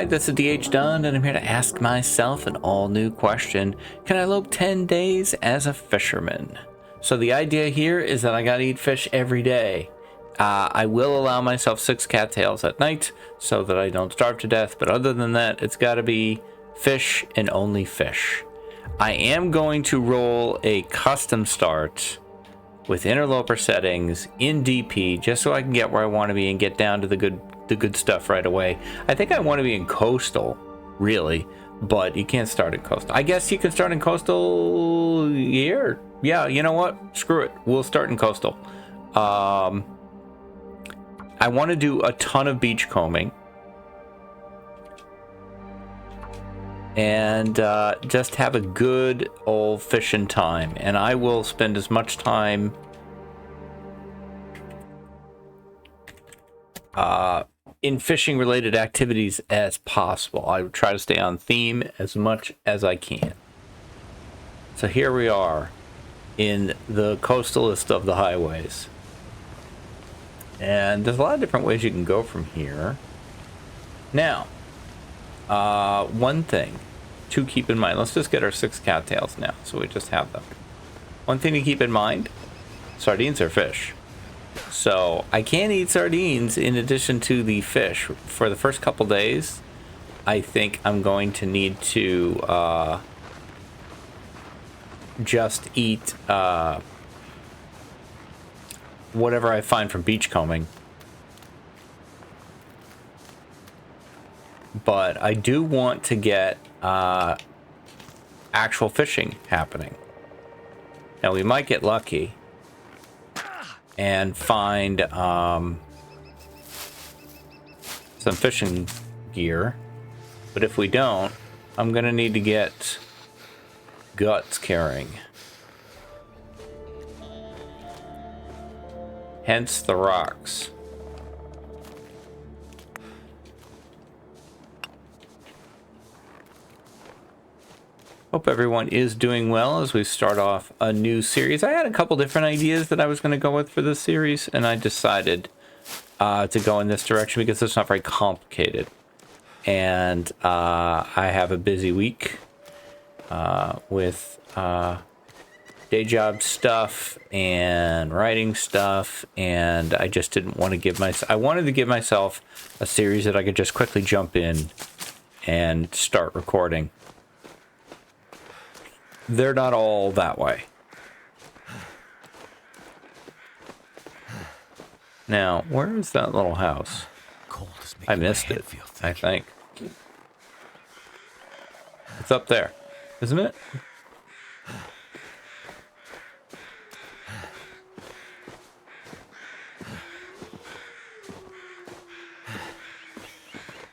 Hi, this is DH Dunn, and I'm here to ask myself an all-new question. Can I lope 10 days as a fisherman? So the idea here is that I gotta eat fish every day. I will allow myself 6 cattails at night so that I don't starve to death, but other than that, it's gotta be fish and only fish. I am going to roll a custom start with interloper settings in DP just so I can get where I want to be and get down to the good stuff right away. I think I want to be in coastal, really, but you can't start in coastal. I guess you can start in coastal here. Yeah, you know what? Screw it. We'll start in coastal. I want to do a ton of beachcombing and just have a good old fishing time. And I will spend as much time in fishing related activities as possible. I will try to stay on theme as much as I can. So here we are in the coastalist of the highways. And there's a lot of different ways you can go from here. Now, one thing to keep in mind. Let's just get our 6 cattails now, so we just have them. One thing to keep in mind, sardines are fish. So I can't eat sardines in addition to the fish. For the first couple days, I think I'm going to need to just eat whatever I find from beachcombing. But I do want to get actual fishing happening. Now we might get lucky and find some fishing gear, but if we don't, I'm gonna need to get guts carrying. Hence the rocks. Hope everyone is doing well as we start off a new series. I had a couple different ideas that I was going to go with for this series, and I decided to go in this direction because it's not very complicated. And I have a busy week with day job stuff and writing stuff, and I just didn't want to give myself... I wanted to give myself a series that I could just quickly jump in and start recording. They're not all that way. Now, where is that little house? I missed it, I think. It's up there, isn't it?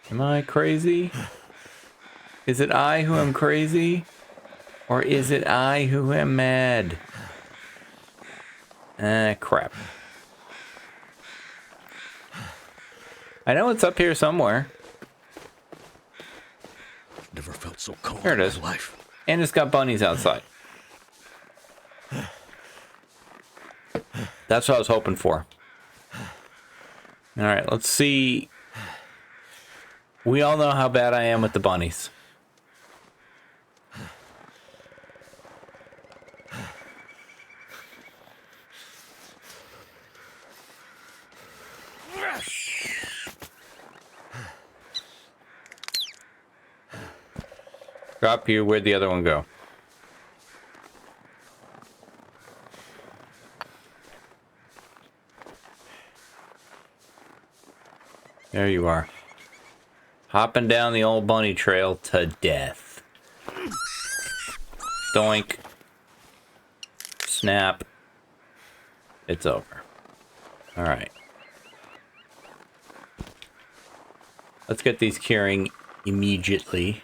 Am I crazy? Is it I who am crazy? Or is it I who am mad? Crap. I know it's up here somewhere. Never felt so cold There it is. in my life. And it's got bunnies outside. That's what I was hoping for. Alright, let's see. We all know how bad I am with the bunnies. Drop you. Where'd the other one go? There you are. Hopping down the old bunny trail to death. Doink. Snap. It's over. Alright. Let's get these curing immediately.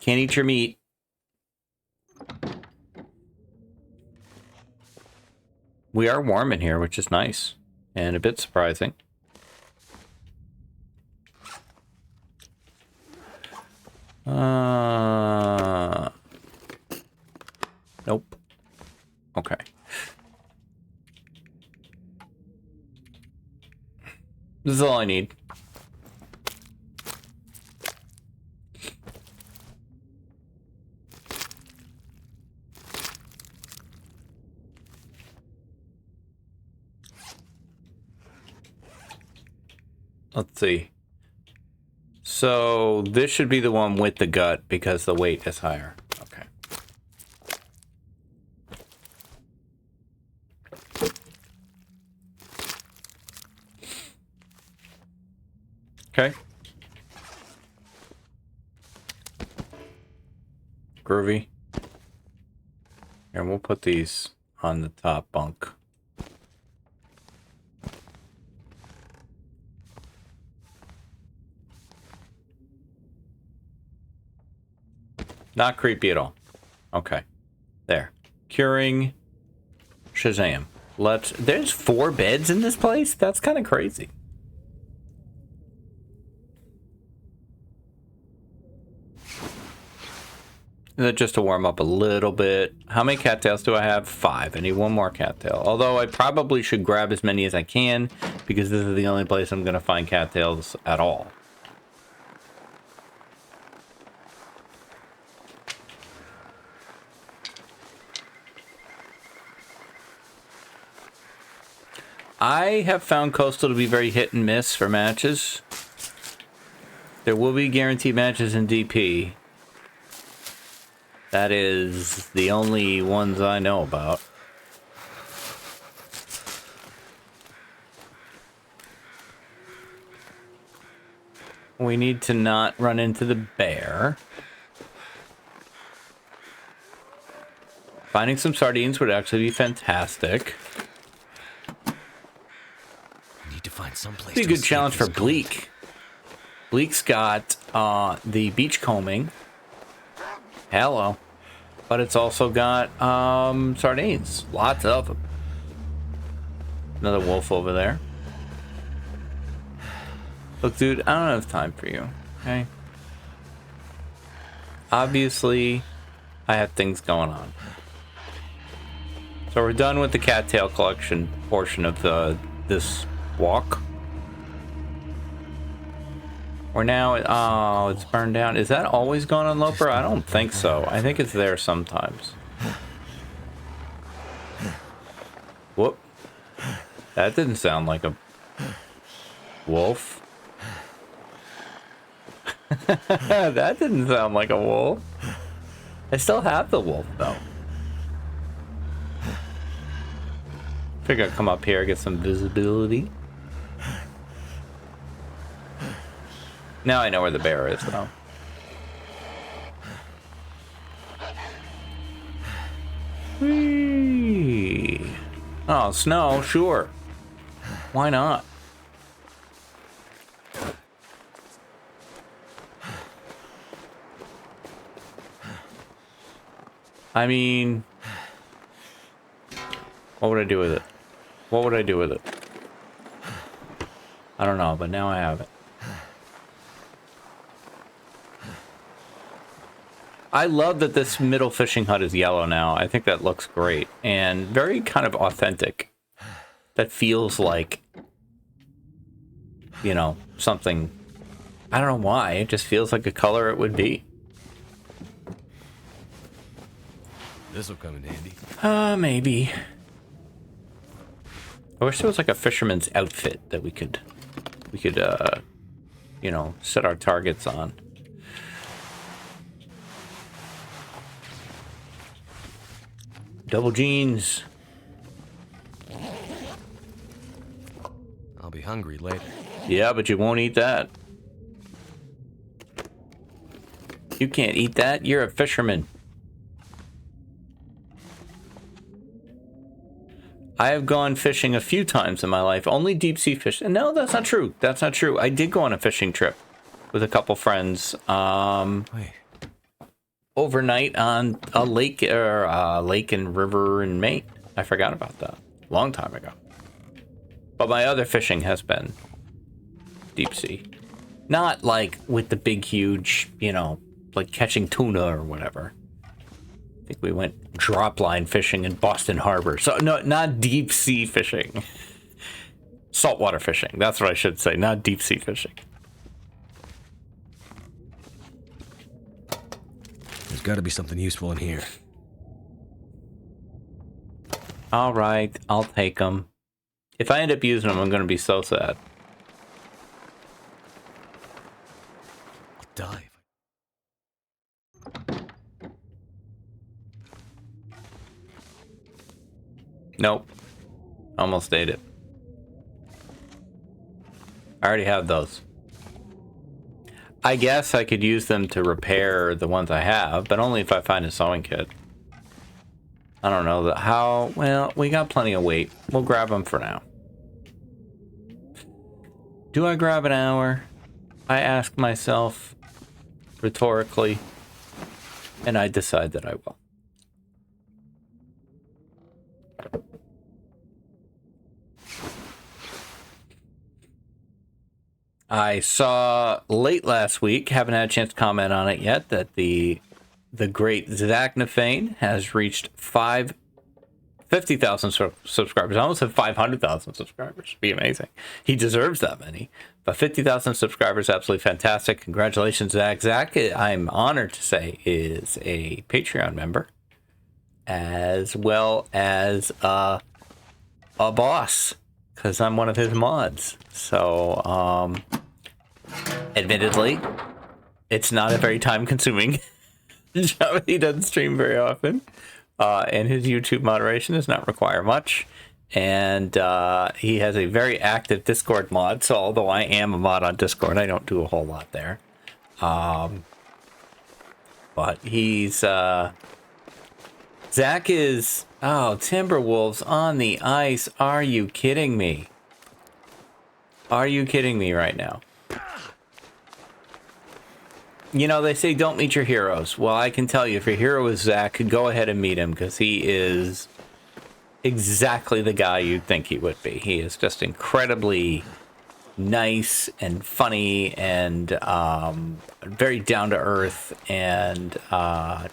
Can't eat your meat. We are warm in here, which is nice. And a bit surprising. Nope. Okay. This is all I need. Let's see. So this should be the one with the gut because the weight is higher. Okay. Okay. Groovy. And we'll put these on the top bunk. Not creepy at all. Okay. There. Curing. Shazam. There's 4 beds in this place? That's kind of crazy. Just to warm up a little bit. How many cattails do I have? 5. I need 1 more cattail. Although I probably should grab as many as I can because this is the only place I'm going to find cattails at all. I have found Coastal to be very hit and miss for matches. There will be guaranteed matches in DP. That is the only ones I know about. We need to not run into the bear. Finding some sardines would actually be fantastic. Find someplace. Be a good challenge for Bleak. Bleak's got the beachcombing. Hello. But it's also got sardines. Lots of them. Another wolf over there. Look, dude, I don't have time for you. Okay? Obviously, I have things going on. So we're done with the cattail collection portion of this walk. We're now oh, it's burned down. Is that always gone on Loper? I don't think so. I think it's there sometimes. Whoop. That didn't sound like a wolf. That didn't sound like a wolf. I still have the wolf though. Figure I'd come up here, get some visibility. Now I know where the bear is, though. Whee! Oh, snow, sure. Why not? I mean, what would I do with it? What would I do with it? I don't know, but now I have it. I love that this middle fishing hut is yellow now. I think that looks great and very kind of authentic. That feels like, you know, something. I don't know why. It just feels like a color it would be. This will come in handy. Maybe. I wish there was like a fisherman's outfit that we could, you know, set our targets on. Double jeans. I'll be hungry later. Yeah, but you won't eat that. You can't eat that. You're a fisherman. I have gone fishing a few times in my life. Only deep sea fishing. No, that's not true. That's not true. I did go on a fishing trip with a couple friends. Overnight on a lake or a lake and river in Maine. I forgot about that. Long time ago. But my other fishing has been deep sea. Not like with the big, huge, you know, like catching tuna or whatever. I think we went drop line fishing in Boston Harbor. So no, not deep sea fishing. Saltwater fishing. That's what I should say. Not deep sea fishing. There's got to be something useful in here. All right, I'll take them. If I end up using them, I'm going to be so sad. dive. Nope. Almost ate it. I already have those. I guess I could use them to repair the ones I have, but only if I find a sewing kit. I don't know how. Well, we got plenty of weight. We'll grab them for now. Do I grab an hour? I ask myself rhetorically, and I decide that I will. I saw late last week, haven't had a chance to comment on it yet, that the great Zaknafein has reached 50,000 subscribers. I almost said 500,000 subscribers. It'd be amazing. He deserves that many. But 50,000 subscribers, absolutely fantastic. Congratulations, Zach. Zach, I'm honored to say, is a Patreon member, as well as a boss, because I'm one of his mods. So, admittedly, it's not a very time-consuming job. He doesn't stream very often, and his YouTube moderation does not require much. And he has a very active Discord mod, so although I am a mod on Discord, I don't do a whole lot there. But he's... Zach is... Oh, Timberwolves on the ice. Are you kidding me? Are you kidding me right now? You know, they say don't meet your heroes. Well, I can tell you, if your hero is Zach, go ahead and meet him, because he is exactly the guy you'd think he would be. He is just incredibly nice and funny and very down to earth, and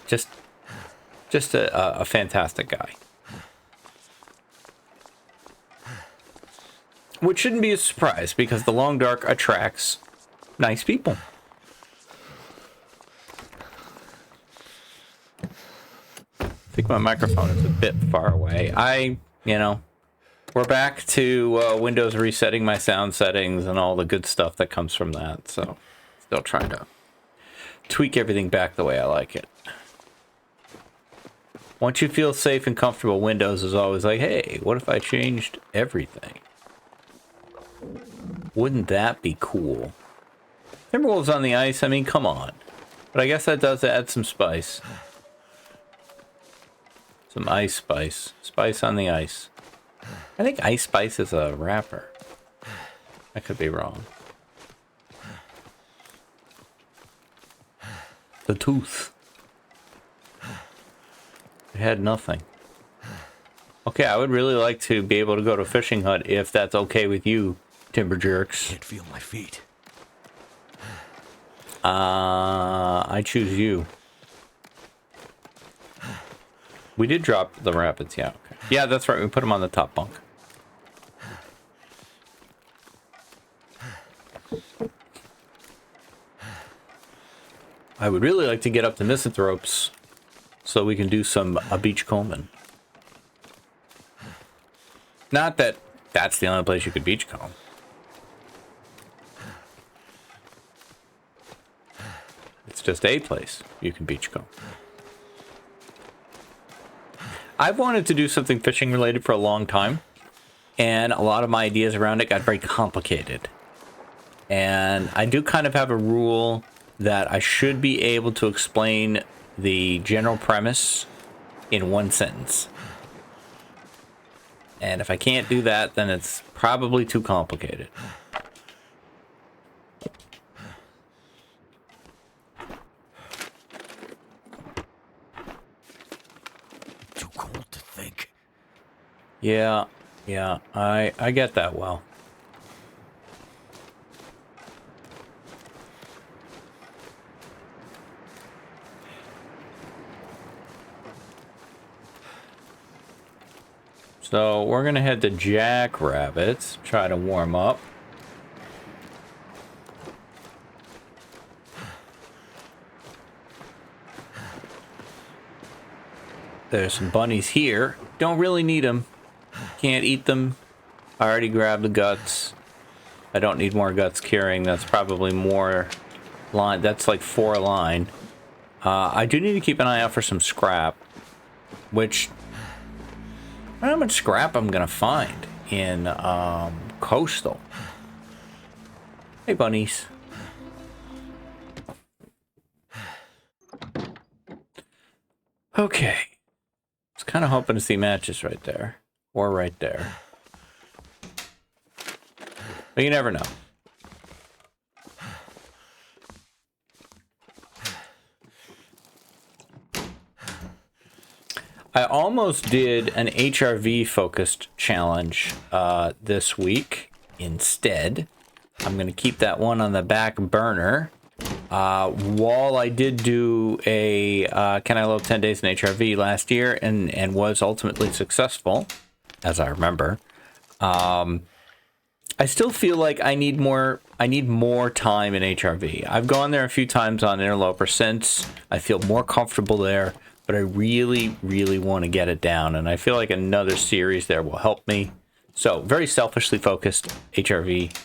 just a fantastic guy. Which shouldn't be a surprise, because the Long Dark attracts nice people. I think my microphone is a bit far away. We're back to Windows resetting my sound settings and all the good stuff that comes from that. So, still trying to tweak everything back the way I like it. Once you feel safe and comfortable, Windows is always like, hey, what if I changed everything? Wouldn't that be cool? Timberwolves on the ice, I mean, come on. But I guess that does add some spice. Some ice spice. Spice on the ice. I think Ice Spice is a rapper. I could be wrong. The tooth. It had nothing. Okay, I would really like to be able to go to a fishing hut if that's okay with you, Timber Jerks. Can't feel my feet. I choose you. We did drop the rapids, yeah. Okay. Yeah, that's right. We put them on the top bunk. I would really like to get up to Misanthropes so we can do some beach combing. Not that that's the only place you could beach comb. It's just a place you can beach comb. I've wanted to do something fishing related for a long time, and a lot of my ideas around it got very complicated. And I do kind of have a rule that I should be able to explain the general premise in one sentence. And if I can't do that, then it's probably too complicated. Too cold to think. Yeah, I get that well. So we're gonna head to Jackrabbits, try to warm up. There's some bunnies here. Don't really need them. Can't eat them. I already grabbed the guts. I don't need more guts curing. That's probably more line. That's like 4 a line. I do need to keep an eye out for some scrap, which I don't know how much scrap I'm gonna find in coastal. Hey, bunnies. Okay. I was kind of hoping to see matches right there. Or right there. But you never know. I almost did an HRV focused challenge this week. Instead, I'm going to keep that one on the back burner. While I did do a Can I Lope 10 Days in HRV last year and was ultimately successful, as I remember, I still feel like I need more time in HRV. I've gone there a few times on Interloper since. I feel more comfortable there, but I really, really want to get it down, and I feel like another series there will help me. So, very selfishly focused HRV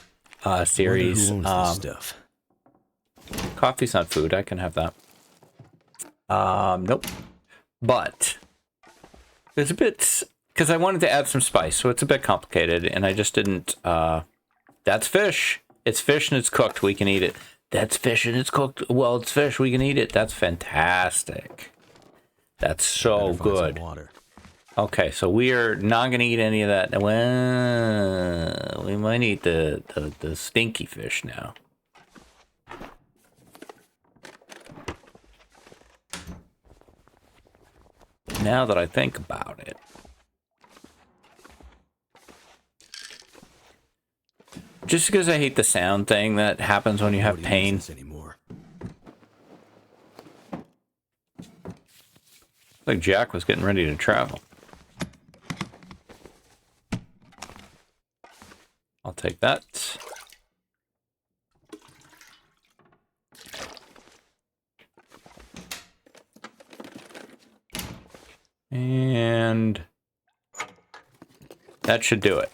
series. Who owns this stuff? Coffee's not food. I can have that. Nope. But there's a bit, because I wanted to add some spice, so it's a bit complicated, and I just didn't. That's fish. It's fish and it's cooked. We can eat it. That's fish and it's cooked. Well, it's fish. We can eat it. That's fantastic. That's so good. Okay, so we are not going to eat any of that. Well, we might eat the stinky fish now. Now that I think about it. Just because I hate the sound thing that happens when you have pain. Like Jack was getting ready to travel. I'll take that. And that should do it.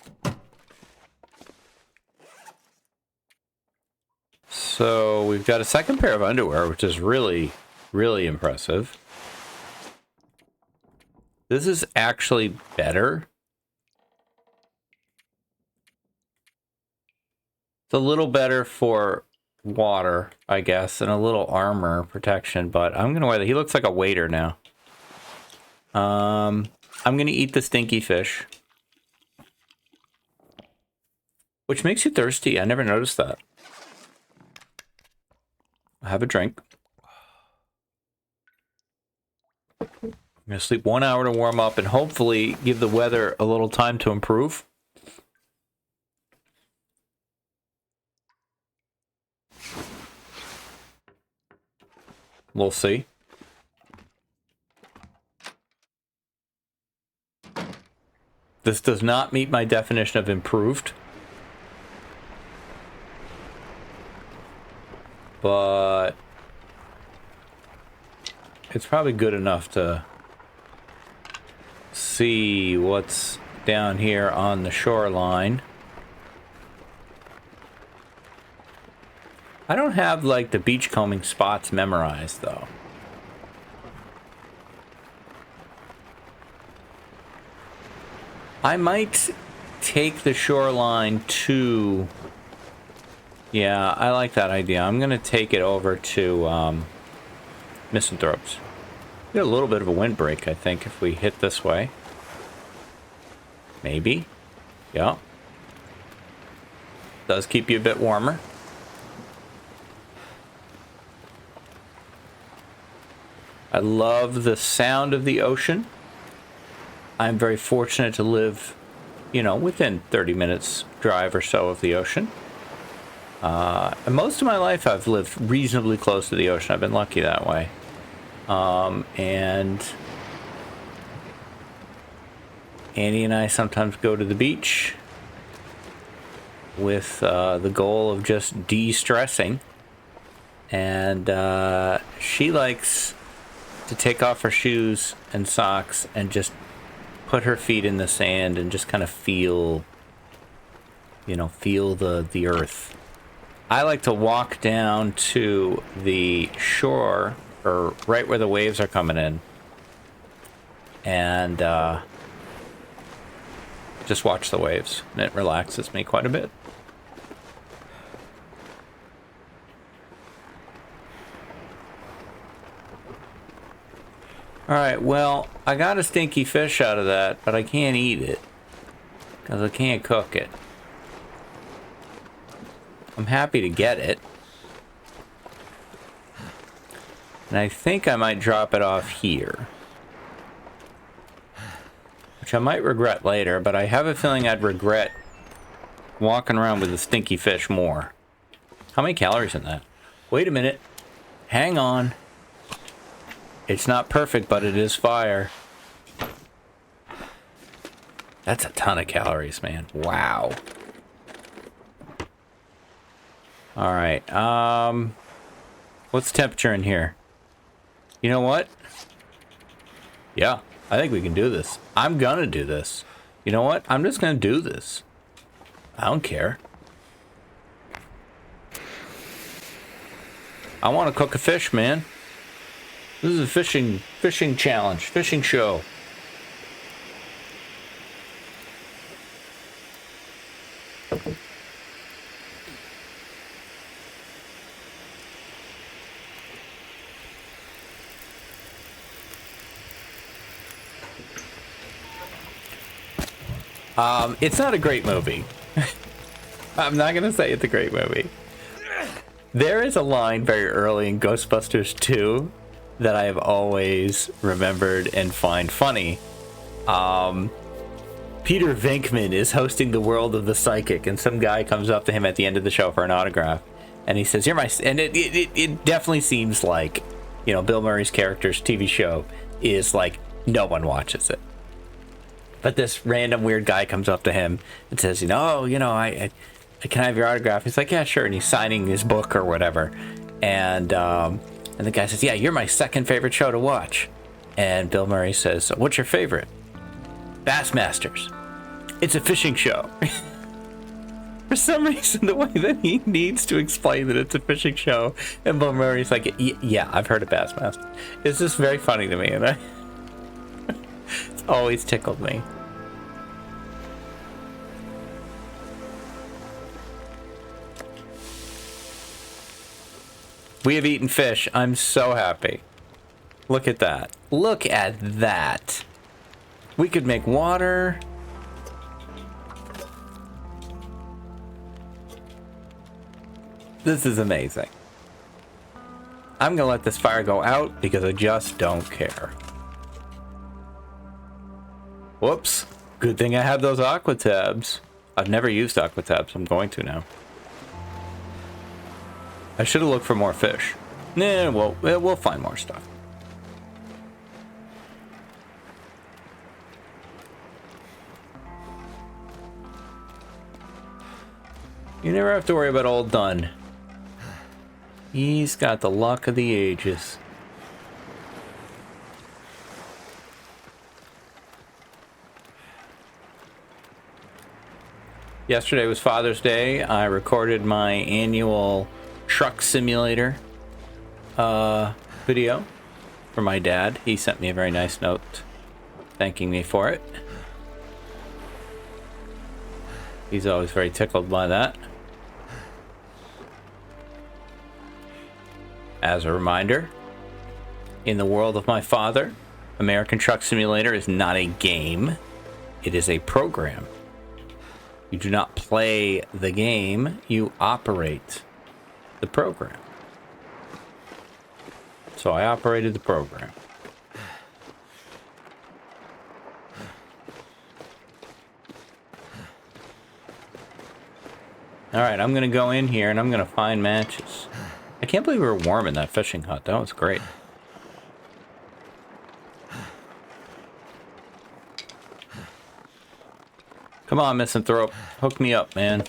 So we've got a second pair of underwear, which is really, really impressive. This is actually better. It's a little better for water, I guess, and a little armor protection, but I'm going to wear that. He looks like a waiter now. I'm going to eat the stinky fish. Which makes you thirsty. I never noticed that. I'll have a drink. I'm going to sleep 1 hour to warm up and hopefully give the weather a little time to improve. We'll see. This does not meet my definition of improved. But it's probably good enough to see what's down here on the shoreline. I don't have like the beachcombing spots memorized though. I might take the shoreline to... Yeah, I like that idea. I'm going to take it over to Misanthropes. Get a little bit of a windbreak, I think, if we hit this way. Maybe. Yeah. Does keep you a bit warmer. I love the sound of the ocean. I'm very fortunate to live, you know, within 30 minutes drive or so of the ocean. And most of my life I've lived reasonably close to the ocean. I've been lucky that way. And Annie and I sometimes go to the beach with the goal of just de-stressing. And she likes to take off her shoes and socks and just put her feet in the sand and just kind of feel, you know, feel the earth. I like to walk down to the shore, or right where the waves are coming in, and just watch the waves, and it relaxes me quite a bit. Alright, well, I got a stinky fish out of that, but I can't eat it, because I can't cook it. I'm happy to get it. And I think I might drop it off here. Which I might regret later, but I have a feeling I'd regret walking around with a stinky fish more. How many calories in that? Wait a minute. Hang on. It's not perfect, but it is fire. That's a ton of calories, man. Wow. Alright, what's the temperature in here? You know what? Yeah, I think we can do this. I'm gonna do this. You know what? I'm just gonna do this. I don't care. I want to cook a fish, man. This is a fishing challenge, fishing show. It's not a great movie. I'm not gonna say it's a great movie. There is a line very early in Ghostbusters 2 that I have always remembered and find funny. Peter Venkman is hosting the World of the Psychic, and some guy comes up to him at the end of the show for an autograph, and he says, "You're my..." And it definitely seems like, you know, Bill Murray's character's TV show is like no one watches it. But this random weird guy comes up to him and says, you know, I can I have your autograph? He's like, yeah, sure. And he's signing his book or whatever. And the guy says, yeah, you're my second favorite show to watch. And Bill Murray says, so what's your favorite? Bassmasters. It's a fishing show. For some reason, the way that he needs to explain that it's a fishing show, and Bill Murray's like, yeah, I've heard of Bassmasters. It's just very funny to me, and it's always tickled me. We have eaten fish. I'm so happy. Look at that. Look at that. We could make water. This is amazing. I'm gonna let this fire go out because I just don't care. Whoops. Good thing I have those aqua tabs. I've never used aqua tabs. I'm going to now. I should have looked for more fish. Nah, well, we'll find more stuff. You never have to worry about old Dunn. He's got the luck of the ages. Yesterday was Father's Day. I recorded my annual truck simulator video for my dad. He sent me a very nice note thanking me for it. He's always very tickled by that. As a reminder, in the world of my father, American Truck Simulator is not a game. It is a program. You do not play the game, you operate the program. So I operated the program. Alright, I'm gonna go in here and I'm gonna find matches. I can't believe we were warm in that fishing hut. That was great. Come on, Misanthrope. Hook me up, man.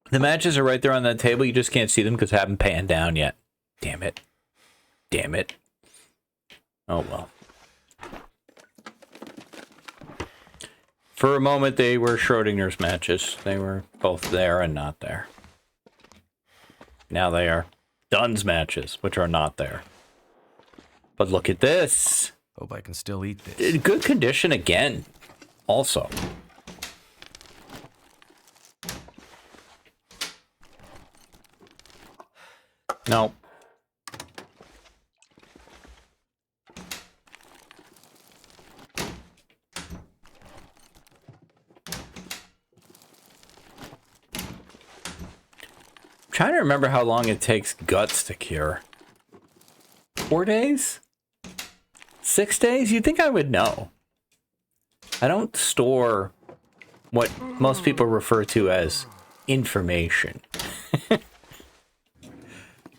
The matches are right there on that table. You just can't see them because I haven't panned down yet. Damn it. Damn it. Oh, well. For a moment, they were Schrodinger's matches. They were both there and not there. Now they are Dunn's matches, which are not there. But look at this. Hope I can still eat this. Good condition again. Also. No. Trying to remember how long it takes guts to cure. 4 days? 6 days? You'd think I would know. I don't store what most people refer to as information.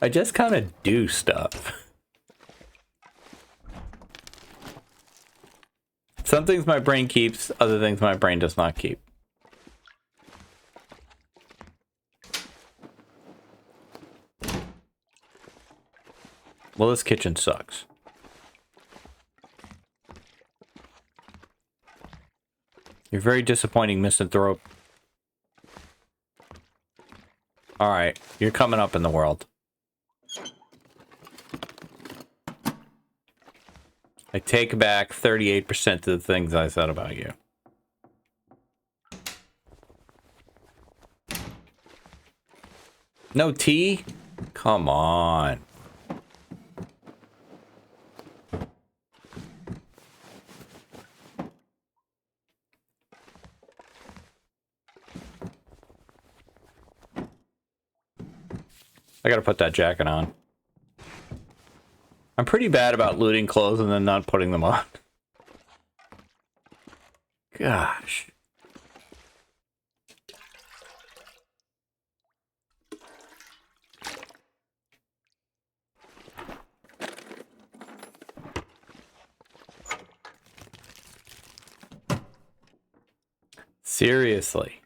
I just kind of do stuff. Some things my brain keeps, other things my brain does not keep. Well, this kitchen sucks. You're very disappointing, misanthrope. Alright, you're coming up in the world. I take back 38% of the things I said about you. No tea? Come on. I gotta put that jacket on. I'm pretty bad about looting clothes and then not putting them on. Gosh. Seriously.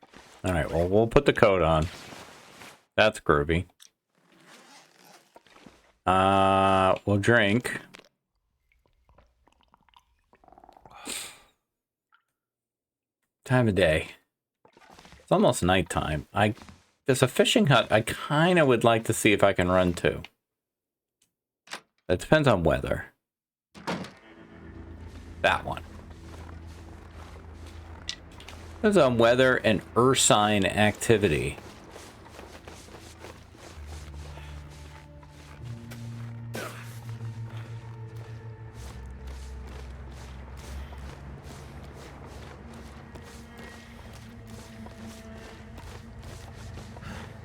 Alright, well, we'll put the coat on. That's groovy. We'll drink. Time of day. It's almost nighttime. There's a fishing hut I kind of would like to see if I can run to. It depends on weather. That one. Depends on weather and ursine activity.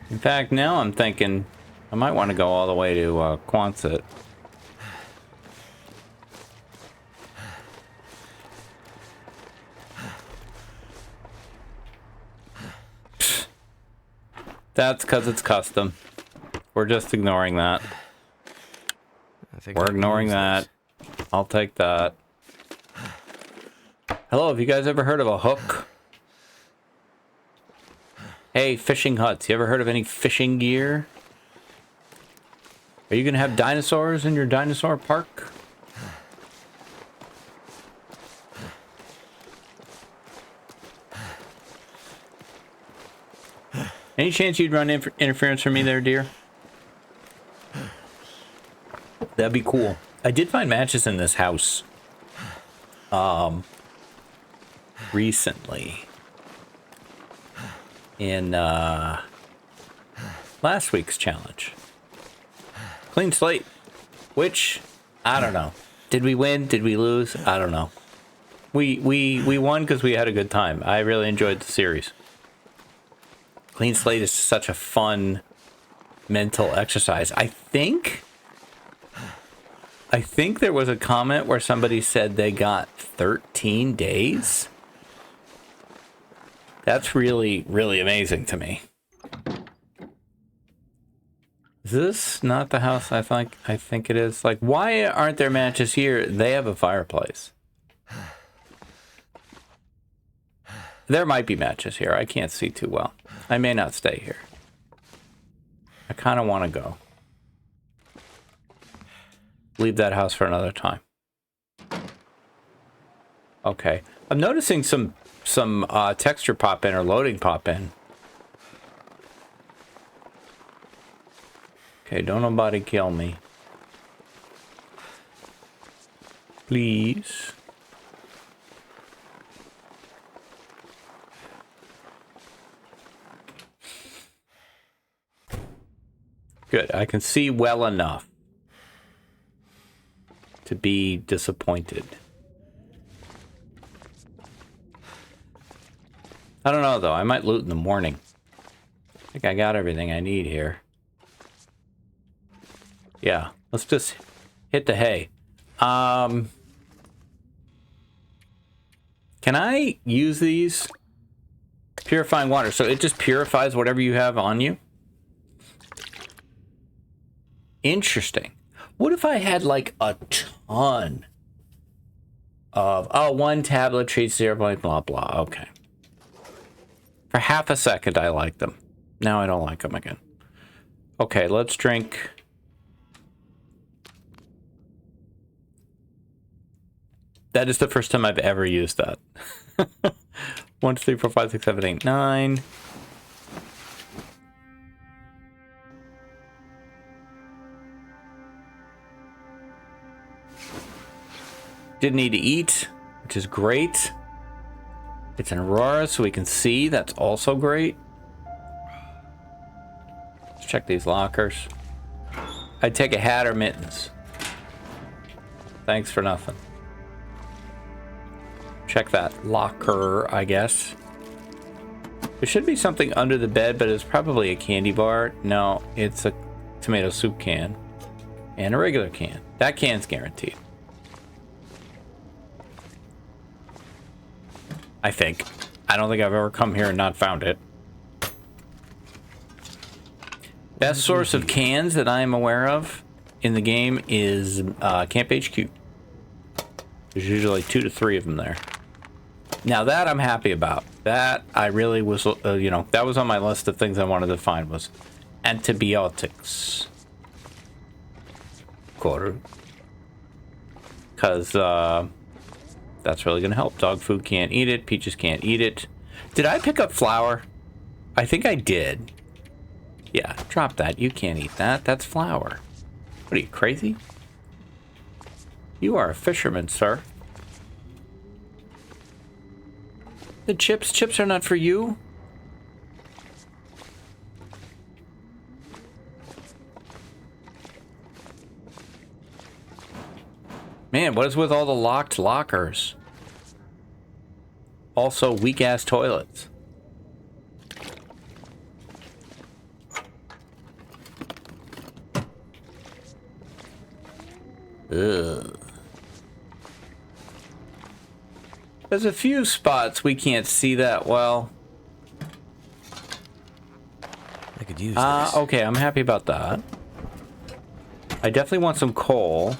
In fact, now I'm thinking I might want to go all the way to Quonset. That's because it's custom. We're just ignoring that. We're ignoring that. I'll take that. Hello, have you guys ever heard of a hook? Hey, fishing huts. You ever heard of any fishing gear? Are you going to have dinosaurs in your dinosaur park? Any chance you'd run interference from me there, dear? That'd be cool. I did find matches in this house. Recently. In last week's challenge. Clean slate. Which, I don't know. Did we win? Did we lose? I don't know. We won because we had a good time. I really enjoyed the series. Clean slate is such a fun mental exercise. I think there was a comment where somebody said they got 13 days. That's really, really amazing to me. Is this not the house I think it is? Like, why aren't there matches here? They have a fireplace. There might be matches here. I can't see too well. I may not stay here. I kind of want to go. Leave that house for another time. Okay. I'm noticing some some texture pop in or loading pop in. Okay, don't nobody kill me. Please. Good, I can see well enough to be disappointed. I don't know though, I might loot in the morning. I think I got everything I need here. Yeah, let's just hit the hay. Can I use these? Purifying water, so it just purifies whatever you have on you? Interesting. What if I had like a ton of... Oh, one tablet treats 0, blah, blah. Okay. For half a second, I liked them. Now I don't like them again. Okay, let's drink... That is the first time I've ever used that. 1, 2, 3, 4, 5, 6, 7, 8, 9. Didn't need to eat, which is great. It's an Aurora, so we can see. That's also great. Let's check these lockers. I'd take a hat or mittens. Thanks for nothing. Check that locker, I guess. There should be something under the bed, but it's probably a candy bar. No, it's a tomato soup can. And a regular can. That can's guaranteed. I think. I don't think I've ever come here and not found it. Best source of cans that I am aware of in the game is Camp HQ. There's usually 2 to 3 of them there. Now that I'm happy about. That I really was, you know, that was on my list of things I wanted to find was antibiotics. Koru. Because that's really going to help. Dog food can't eat it. Peaches can't eat it. Did I pick up flour? I think I did. Yeah, drop that. You can't eat that. That's flour. What are you, crazy? You are a fisherman, sir. The chips are not for you. Man, what is with all the locked lockers? Also, weak-ass toilets. Ugh. There's a few spots we can't see that well. I could use this. Okay, I'm happy about that. I definitely want some coal.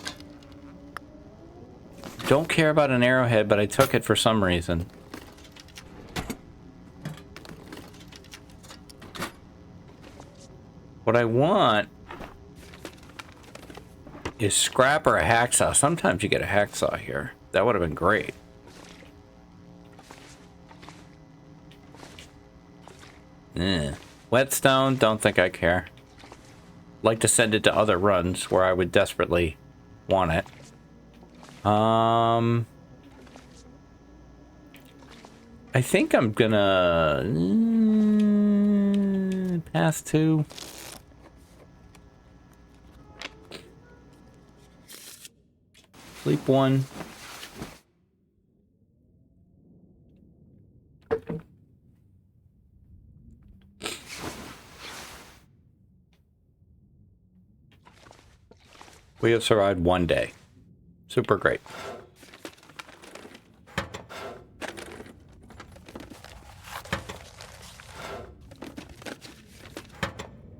Don't care about an arrowhead, but I took it for some reason. What I want is scrap or a hacksaw. Sometimes you get a hacksaw here. That would have been great. Whetstone, don't think I care. Like to send it to other runs where I would desperately want it. I think I'm gonna pass 2. Sleep 1. We have survived 1 day. Super great.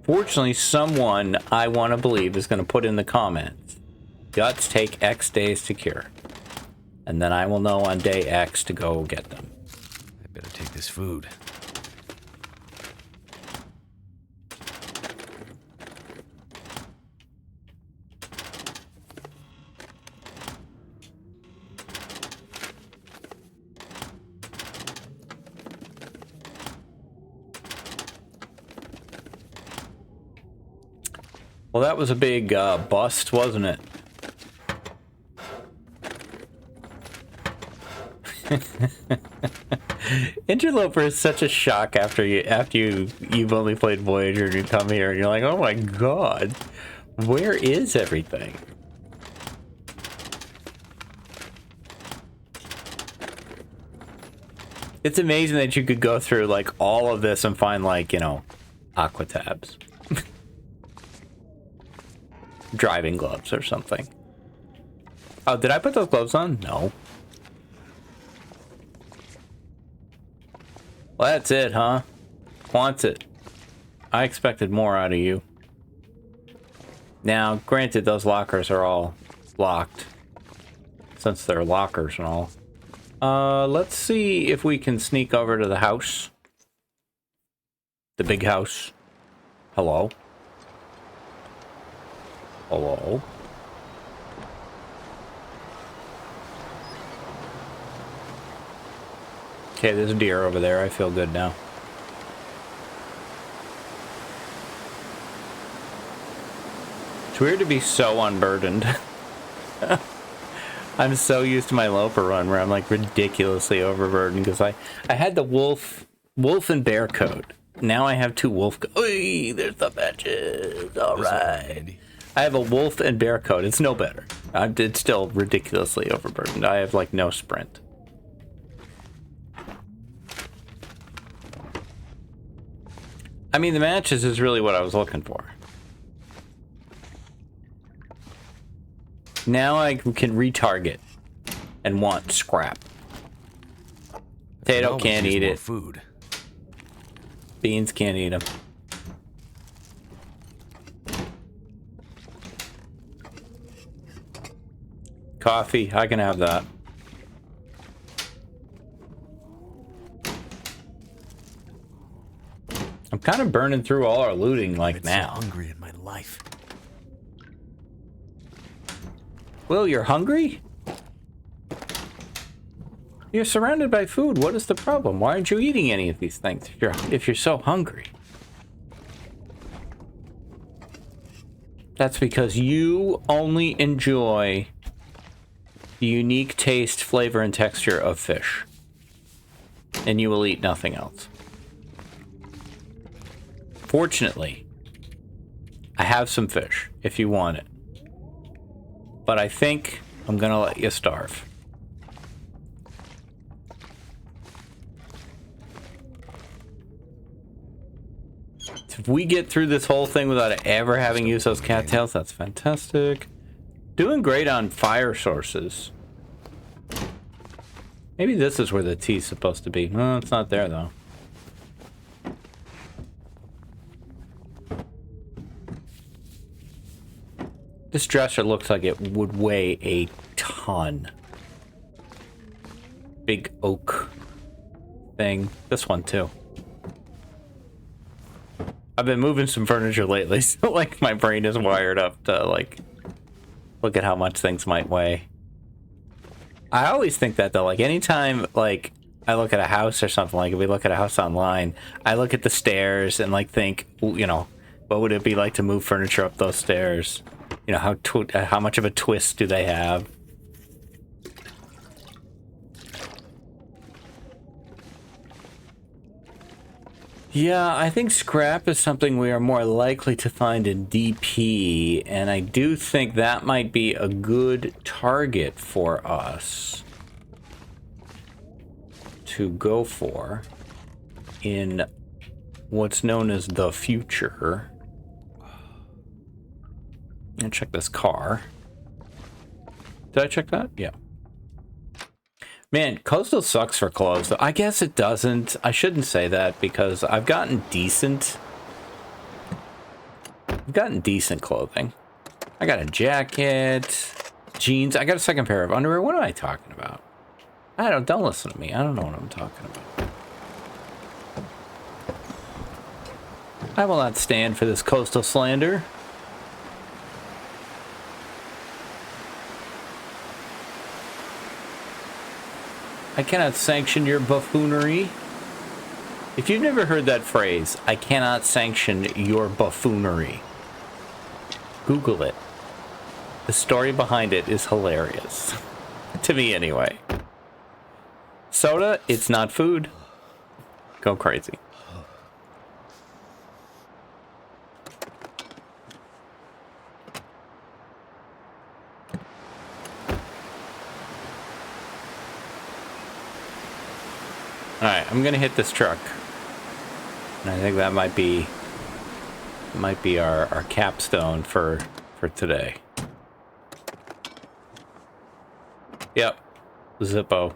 Fortunately, someone I want to believe is going to put in the comments, guts take X days to cure. And then I will know on day X to go get them. I better take this food. Well, that was a big bust, wasn't it? Interloper is such a shock after you've only played Voyager and you come here and you're like, oh my god, where is everything? It's amazing that you could go through like all of this and find like, you know, aqua tabs. Driving gloves or something. Oh, did I put those gloves on? No. Well, that's it, huh? Wants it. I expected more out of you. Now, granted, those lockers are all locked. Since they're lockers and all. Let's see if we can sneak over to the house. The big house. Hello? Hello? Okay, there's a deer over there. I feel good now. It's weird to be so unburdened. I'm so used to my Loper run where I'm like ridiculously overburdened because I had the wolf and bear coat. Now I have two wolf. Oy, there's the patches. All right. I have a wolf and bear coat. It's no better. It's still ridiculously overburdened. I have like no sprint. I mean, the matches is really what I was looking for. Now I can retarget and want scrap. Potato can't eat it. Food. Beans can't eat them. Coffee, I can have that. I'm kind of burning through all our looting like now. I'm so hungry in my life. Will, you're hungry? You're surrounded by food. What is the problem? Why aren't you eating any of these things if you're so hungry? That's because you only enjoy the unique taste, flavor, and texture of fish. And you will eat nothing else. Fortunately, I have some fish if you want it. But I think I'm gonna let you starve. If we get through this whole thing without ever having used those cattails, that's fantastic. Doing great on fire sources. Maybe this is where the tea's supposed to be. No, it's not there though. This dresser looks like it would weigh a ton. Big oak thing. This one too. I've been moving some furniture lately, so like my brain is wired up to like look at how much things might weigh. I always think that though, like anytime like I look at a house or something, like if we look at a house online, I look at the stairs and like think, you know, what would it be like to move furniture up those stairs? You know, how much of a twist do they have? Yeah, I think scrap is something we are more likely to find in DP, and I do think that might be a good target for us to go for in what's known as the future. And check this car. Did I check that? Yeah. Man, Coastal sucks for clothes. I guess it doesn't. I shouldn't say that because I've gotten decent clothing. I got a jacket, jeans. I got a second pair of underwear. What am I talking about? Don't listen to me. I don't know what I'm talking about. I will not stand for this coastal slander. I cannot sanction your buffoonery. If you've never heard that phrase, I cannot sanction your buffoonery. Google it. The story behind it is hilarious. To me, anyway. Soda, it's not food. Go crazy. Alright, I'm gonna hit this truck. And I think that might be our capstone for today. Yep. Zippo.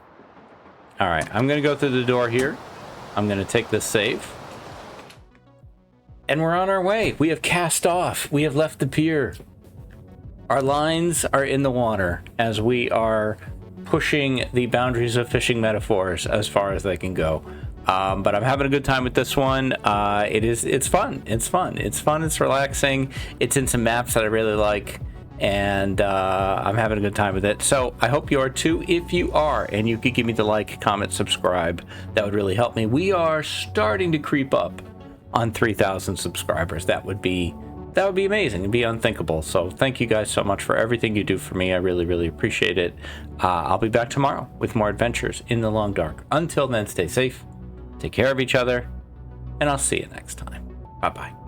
Alright, I'm gonna go through the door here. I'm gonna take this save. And we're on our way. We have cast off. We have left the pier. Our lines are in the water as we are pushing the boundaries of fishing metaphors as far as they can go. But I'm having a good time with this one. It's fun. It's relaxing. It's in some maps that I really like. And I'm having a good time with it. So I hope you are too. If you are, and you could give me the like, comment, subscribe, that would really help me. We are starting to creep up on 3,000 subscribers. That would be amazing. It'd be unthinkable. So thank you guys so much for everything you do for me. I really, really appreciate it. I'll be back tomorrow with more adventures in the long dark. Until then, stay safe, take care of each other, and I'll see you next time. Bye-bye.